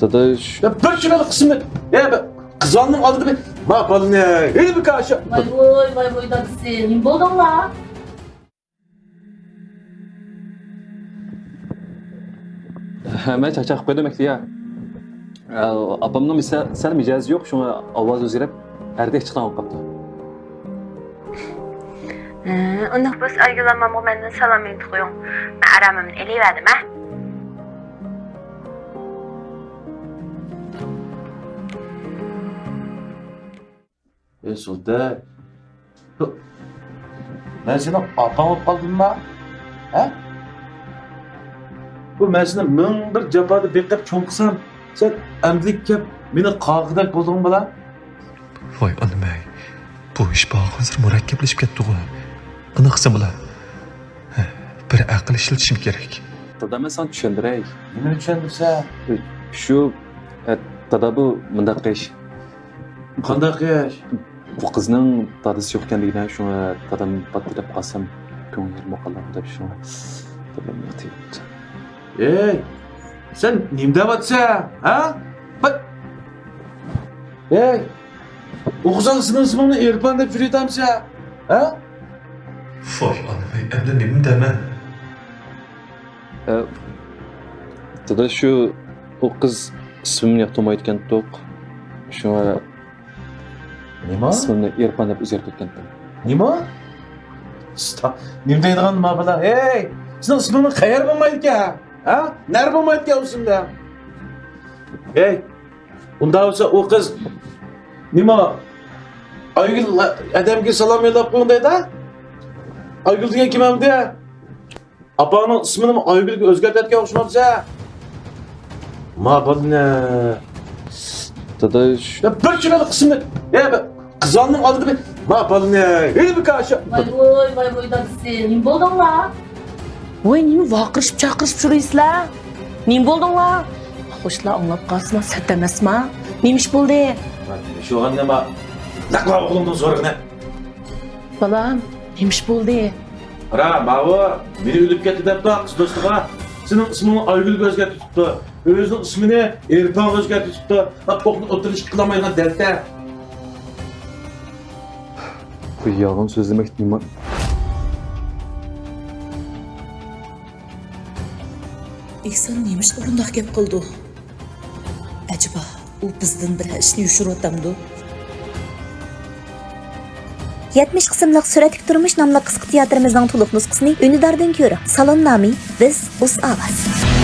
Dadaş. Ya bir şuralı kısmı. Ya ben kızanın adı bir. Ne yapalım ya? Hadi bir karşı. Vay boy dadısı. Nima bo'lding la? Men charchab qo'ydim ya. Apamning sal mijozi yo'q, shunga ovoz o'zgarib, erdek chiqdan olib qoldi. Unda biz aygılanmamı benden salam etdi qo'ying. Men aramimni eleyverdim ha. Sultan. Ben senin apan olup kaldım mı? He? Bu ben sana ming bir jabada bekab cho'nqisam, sen amdilik kep meni qog'idak bo'lding bilan. Voy onimay. Bu ish hozir murakkablashib ketdi-ku. Qani qilsam bo'lar? Bir aql ishlatishim kerak. Dada men sana tushundiray. Nima tushundirsa? Shu dada bu mundaq ish. Qanday qish? Bu qizning dadasi yo'q ekanligidan shunga dadam patilab qolsam ko'nglim yo'qoladi deb shunga dadam aytibdi. Ey, sen nima deyapsan? Ha? Bak. Ey, o'qisang sening ismingni Erpan deb yuratamsan? Ha? Voy onimay, endi nima deyman? Dada shu o qiz ismimni yoqtirmayotgan to'q. Shunga Nima? ismimni Erpan deb o'zgartirib ketdim. Nima? Nima deydigan nima bilan? Ey, sening ismingni qayer bo'lmaydi ekan? Ha? Nar bo'lmaydi ekan o'simda. Ey, unda bo'lsa o qiz nima? Aygul adamga salom yo'llab qo'ydi-da? Aygul degan kim hamda? Apaning ismini Aygulga o'zgartirgan o'xshamabsa? Ma bo'lna. Dada Ya bir şuralı kısmı. Ya ben kızanın adı bir. Ma bo'lna. Hadi bir karşı. Vay boy dadısı. Nima bo'lding la? Voy nima vaqirishib chaqirishib yuraysizlar? Nima bo'lding la? Xo'shlar anglab qolsam sat emasmi? Nima ish bo'ldi? Şu an nima? Laqma o'g'limdan so'rag'na. Balam, nima ish bo'ldi? Ra, babu, beni ölüp ketdi deb qiz do'stiga. Sening ismini Aygul o'zgartirib tutdi. O'zining ismini Erpan o'zgartirib tutdi. O'qni o'tirish qilmaydigan dalta. bu yolg'on so'zlamak nima? Ekson nemish o'rindoq gap qildi? Acaba u bizdan bir ishni yushiryapti? 70 qismliq Suratlik turmush nomli qisqa teatrimizning to'liq nusxasini Unidardan ko'ring. Salon nomi Biz Uz Ovoz.